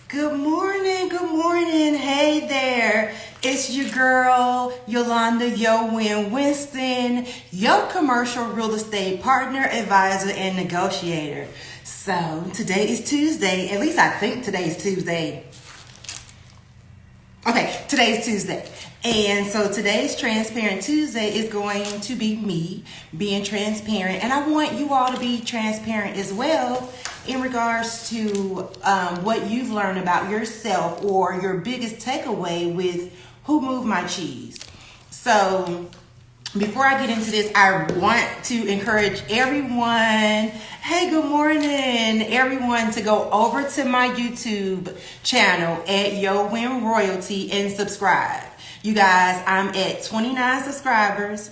Good morning. Hey there. It's your girl, Yolanda Yo Win Winston, your commercial real estate partner, advisor, and negotiator. So today is Tuesday. At least I think today is Tuesday. Okay, today's Tuesday. And so today's Transparent Tuesday is going to be me being transparent. And I want you all to be transparent as well in regards to what you've learned about yourself or your biggest takeaway with Who Moved My Cheese. So before I get into this, I want to encourage everyone, hey, good morning, everyone, to go over to my YouTube channel at Yo Win Royalty and subscribe. You guys, I'm at 29 subscribers.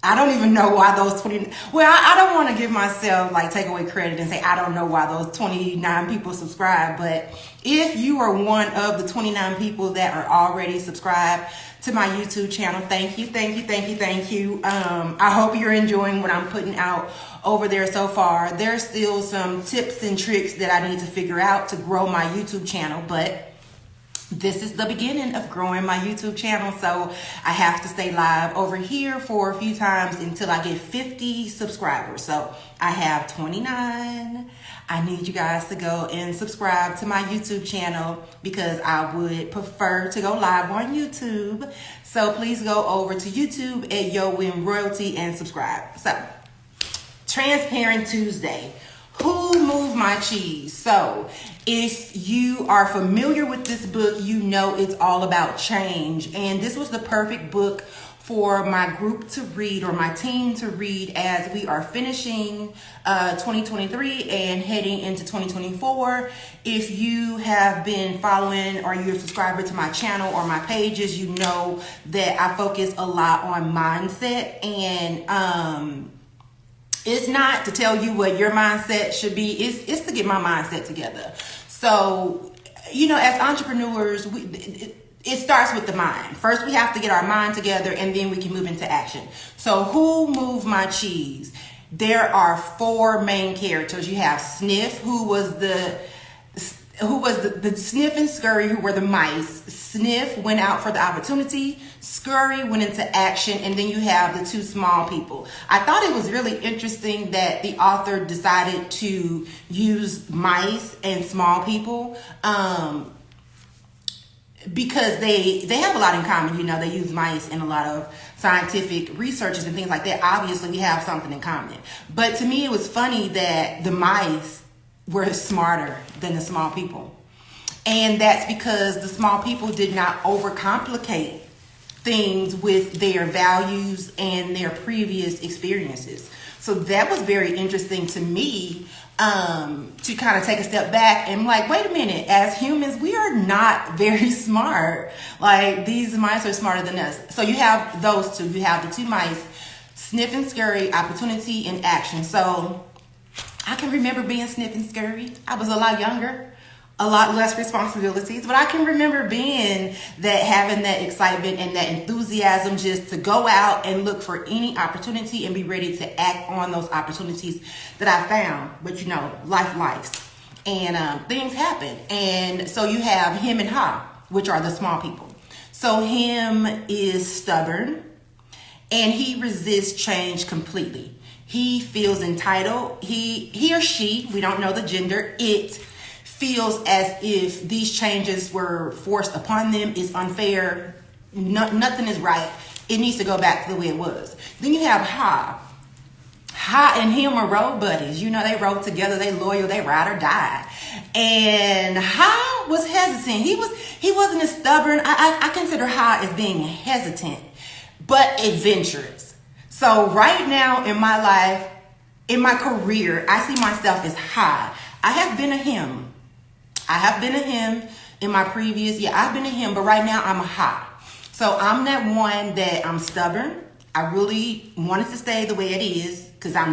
I don't even know why those 20, well, I don't want to give myself take away credit and say I don't know why those 29 people subscribe, but if you are one of the 29 people that are already subscribed to my YouTube channel, thank you. I hope you're enjoying what I'm putting out over there so far. There's still some tips and tricks that I need to figure out to grow my YouTube channel, but this is the beginning of growing my YouTube channel, so I have to stay live over here for a few times until I get 50 subscribers. So I have 29. I need you guys to go and subscribe to my YouTube channel because I would prefer to go live on YouTube. So please go over to YouTube at Yo Win Royalty and subscribe. So, Transparent Tuesday. Who Moved My Cheese? So if you are familiar with this book, you know it's all about change. And this was the perfect book for my group to read or my team to read as we are finishing 2023 and heading into 2024. If you have been following or you're a subscriber to my channel or my pages, you know that I focus a lot on mindset, and it's not to tell you what your mindset should be. It's to get my mindset together. So, as entrepreneurs, it starts with the mind. First, we have to get our mind together, and then we can move into action. So, who moved my cheese? There are four main characters. You have Sniff, who was the Sniff and Scurry, who were the mice. Sniff went out for the opportunity, Scurry went into action, and then you have the two small people. I thought it was really interesting that the author decided to use mice and small people because they have a lot in common. They use mice in a lot of scientific researches and things like that. Obviously, we have something in common. But to me, it was funny that the mice were smarter than the small people. And that's because the small people did not overcomplicate things with their values and their previous experiences. So that was very interesting to me, to kind of take a step back and wait a minute, as humans, we are not very smart. These mice are smarter than us. So you have those two. You have the two mice, Sniff and Scurry, opportunity and action. So I can remember being Sniff and Scurry. I was a lot younger, a lot less responsibilities, but I can remember having that excitement and that enthusiasm just to go out and look for any opportunity and be ready to act on those opportunities that I found. But life and things happen. And so you have him and Ha, which are the small people. So him is stubborn and he resists change completely. He feels entitled. He or she, we don't know the gender, it feels as if these changes were forced upon them, is unfair, nothing is right, it needs to go back to the way it was. Then you have Ha. Ha and him are road buddies. They rode together, they loyal, they ride or die. And Ha was hesitant. He wasn't as stubborn. I consider Ha as being hesitant, but adventurous. So right now in my life, in my career, I see myself as Ha. I have been a him. In my previous, I've been a him, but right now I'm a Ha. So I'm that one that I'm stubborn. I really want it to stay the way it is because I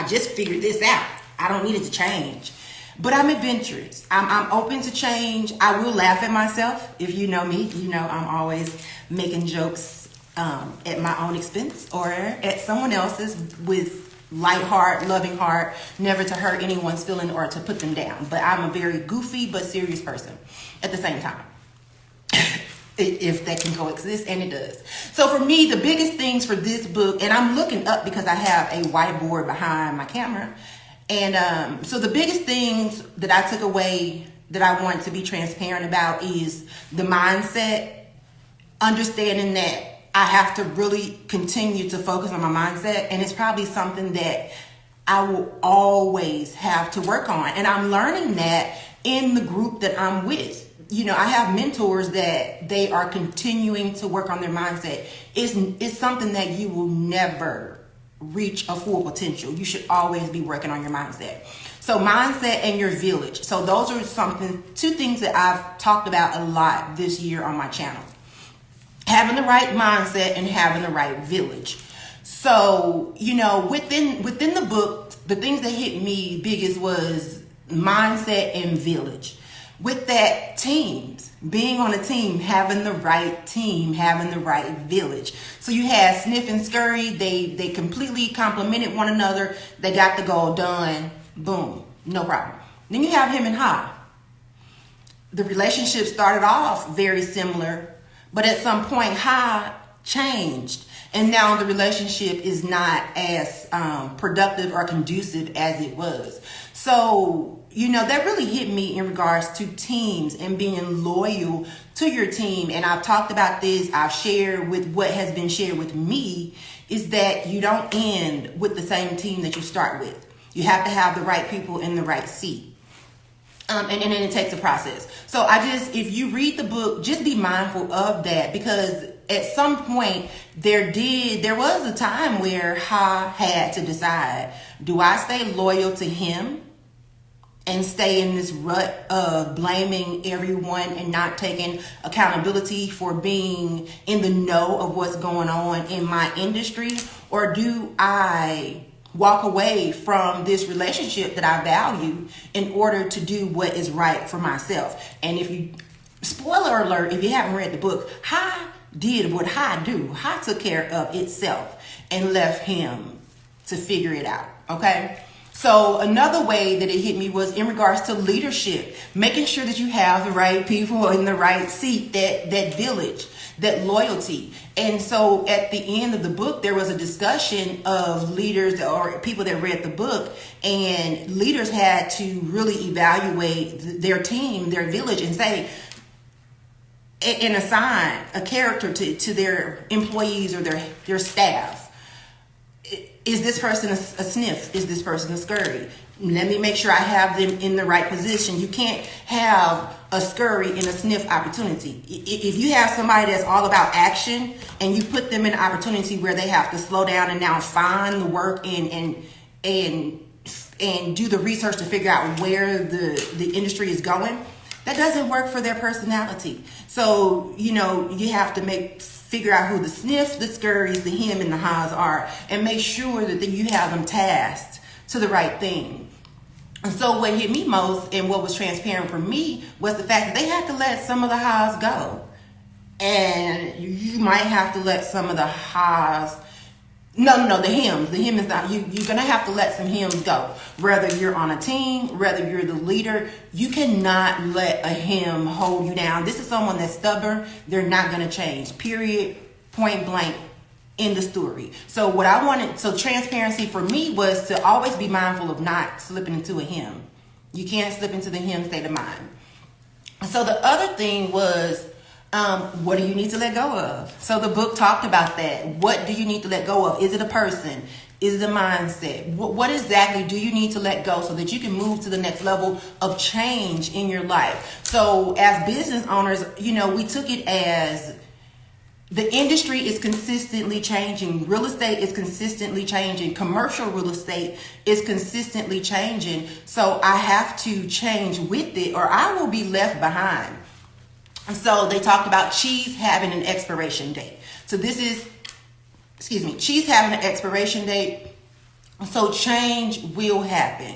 just figured this out. I don't need it to change. But I'm adventurous. I'm open to change. I will laugh at myself. If you know me, I'm always making jokes at my own expense or at someone else's with light heart, loving heart, never to hurt anyone's feeling or to put them down. But I'm a very goofy but serious person at the same time. If that can coexist, and it does. So for me, the biggest things for this book, and I'm looking up because I have a whiteboard behind my camera, and so the biggest things that I took away that I want to be transparent about is the mindset, understanding that I have to really continue to focus on my mindset, and it's probably something that I will always have to work on, and I'm learning that in the group that I'm with. You know, I have mentors that they are continuing to work on their mindset. It's something that you will never reach a full potential. You should always be working on your mindset. So mindset and your village. So those are two things that I've talked about a lot this year on my channel. Having the right mindset and having the right village. So, you know, within the book, the things that hit me biggest was mindset and village. With that, teams, being on a team, having the right team, having the right village. So you had Sniff and Scurry, they completely complemented one another. They got the goal done. Boom, no problem. Then you have him and Ha. The relationship started off very similar, but at some point Ha changed. And now the relationship is not as productive or conducive as it was. So, you know, that really hit me in regards to teams and being loyal to your team. And I've talked about this. I've shared with what has been shared with me is that you don't end with the same team that you start with. You have to have the right people in the right seat. And then it takes a process. So if you read the book, just be mindful of that, because at some point there was a time where Ha had to decide, do I stay loyal to him and stay in this rut of blaming everyone and not taking accountability for being in the know of what's going on in my industry? Or do I walk away from this relationship that I value in order to do what is right for myself? And spoiler alert, if you haven't read the book, Ha did what Ha do. Ha took care of itself and left him to figure it out, okay? So another way that it hit me was in regards to leadership, making sure that you have the right people in the right seat, that village, that loyalty. And so at the end of the book, there was a discussion of leaders or people that read the book, and leaders had to really evaluate their team, their village, and say, and assign a character to their employees or their staff. Is this person a Sniff? Is this person a Scurry? Let me make sure I have them in the right position. You can't have a Scurry in a Sniff opportunity. If you have somebody that's all about action and you put them in an opportunity where they have to slow down and now find the work and do the research to figure out where the industry is going, that doesn't work for their personality. So, you know, you have to figure out who the Sniff, the Scurries, the him, and the Ha's are, and make sure that you have them tasked to the right thing. And so what hit me most and what was transparent for me was the fact that they had to let some of the Ha's go. And you might have to let some of the Ha's, the hymns. The hymn is not, you're going to have to let some hymns go. Whether you're on a team, whether you're the leader, you cannot let a hymn hold you down. This is someone that's stubborn. They're not going to change. Period. Point blank. In the story. So transparency for me was to always be mindful of not slipping into a hymn. You can't slip into the hymn state of mind. So the other thing was, what do you need to let go of? So the book talked about that. What do you need to let go of? Is it a person? Is it a mindset? What exactly do you need to let go so that you can move to the next level of change in your life? So as business owners, you know, we took it as the industry is consistently changing. Real estate is consistently changing. Commercial real estate is consistently changing. So I have to change with it or I will be left behind. So they talked about cheese having an expiration date. So cheese having an expiration date. So change will happen.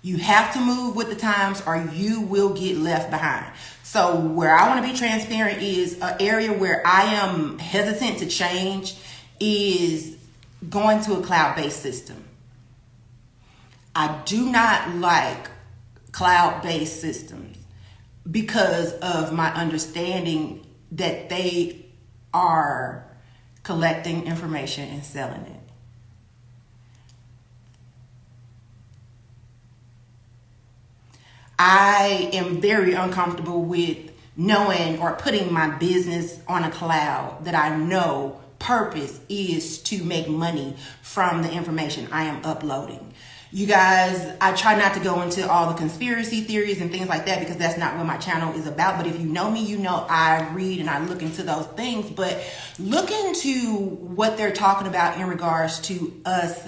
You have to move with the times or you will get left behind. So where I want to be transparent is an area where I am hesitant to change is going to a cloud-based system. I do not like cloud-based systems because of my understanding that they are collecting information and selling it. I am very uncomfortable with knowing or putting my business on a cloud that I know purpose is to make money from the information I am uploading. You guys, I try not to go into all the conspiracy theories and things like that because that's not what my channel is about. But if you know me, you know I read and I look into those things. But look into what they're talking about in regards to us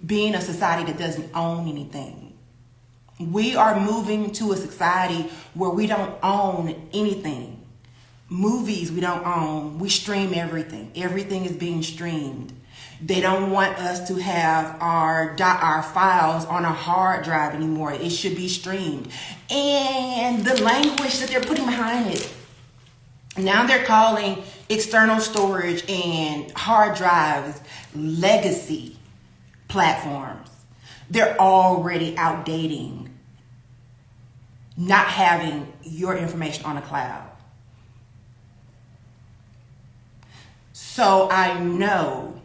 being a society that doesn't own anything. We are moving to a society where we don't own anything. Movies we don't own. We stream everything. Everything is being streamed. They don't want us to have our files on a hard drive anymore. It should be streamed. And the language that they're putting behind it. Now they're calling external storage and hard drives legacy platforms. They're already outdating not having your information on a cloud. So I know,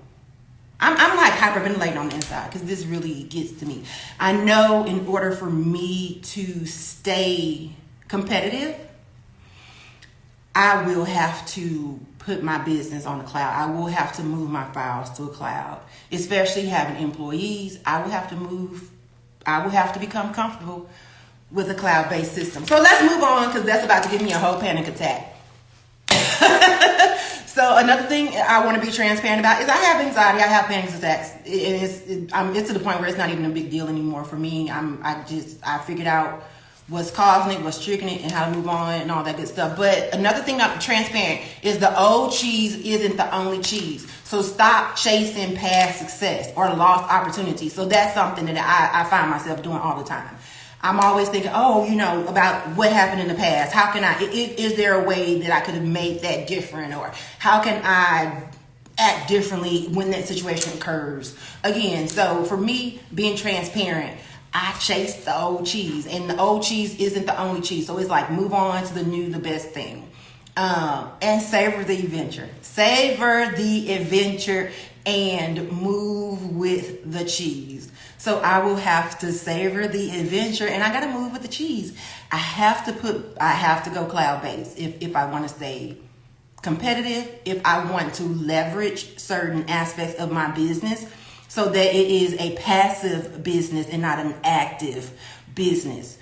I'm like hyperventilating on the inside because this really gets to me. I know in order for me to stay competitive, I will have to put my business on the cloud. I will have to move my files to a cloud, especially having employees. I will have to become comfortable with a cloud-based system. So let's move on because that's about to give me a whole panic attack. So another thing I want to be transparent about is I have anxiety. I have panic attacks. It's to the point where it's not even a big deal anymore for me. I figured out what's causing it, what's triggering it, and how to move on and all that good stuff. But another thing I'm transparent is the old cheese isn't the only cheese. So stop chasing past success or lost opportunity. So that's something that I find myself doing all the time. I'm always thinking, about what happened in the past. How can is there a way that I could have made that different? Or how can I act differently when that situation occurs? Again, so for me, being transparent, I chase the old cheese. And the old cheese isn't the only cheese. So it's like move on to the new, the best thing. And savor the adventure. Savor the adventure and move with the cheese. So I will have to savor the adventure and I got to move with the cheese. I have to go cloud-based if I want to stay competitive, if I want to leverage certain aspects of my business so that it is a passive business and not an active business.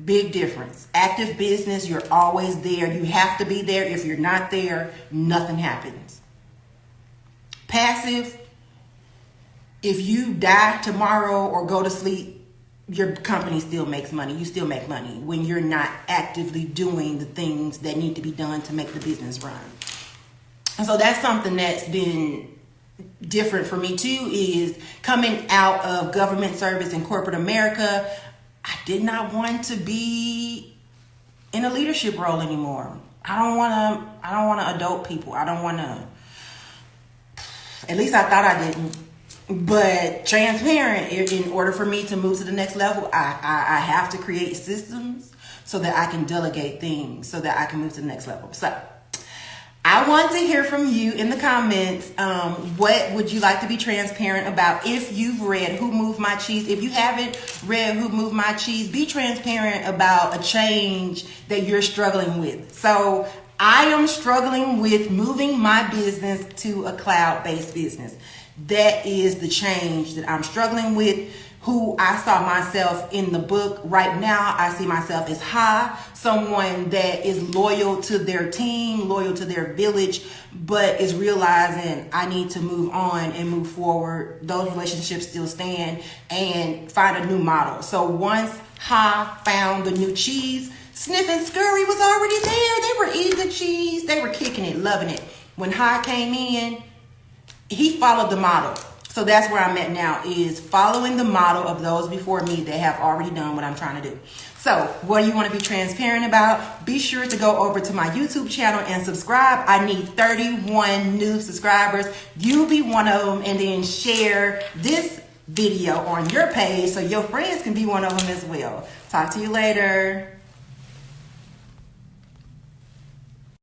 Big difference. Active business, you're always there. You have to be there. If you're not there, nothing happens. Passive, if you die tomorrow or go to sleep, your company still makes money. You still make money when you're not actively doing the things that need to be done to make the business run. And so that's something that's been different for me too, is coming out of government service in corporate America. I did not want to be in a leadership role anymore. I don't want to adult people. I don't want to, at least I thought I didn't. But transparent, in order for me to move to the next level, I have to create systems so that I can delegate things, so that I can move to the next level. So I want to hear from you in the comments. What would you like to be transparent about? If you've read Who Moved My Cheese, if you haven't read Who Moved My Cheese, be transparent about a change that you're struggling with. So I am struggling with moving my business to a cloud-based business. That is the change that I'm struggling with. Who I saw myself in the book. Right now, I see myself as someone that is loyal to their team, loyal to their village, but is realizing I need to move on and move forward. Those relationships still stand and find a new model. So once found the new cheese, Sniff and Scurry was already there. They were eating the cheese. They were kicking it, loving it. When came in, he followed the model. So that's where I'm at now, is following the model of those before me that have already done what I'm trying to do. So what do you want to be transparent about? Be sure to go over to my YouTube channel and subscribe. I need 31 new subscribers. You'll be one of them. And then share this video on your page so your friends can be one of them as well. Talk to you later.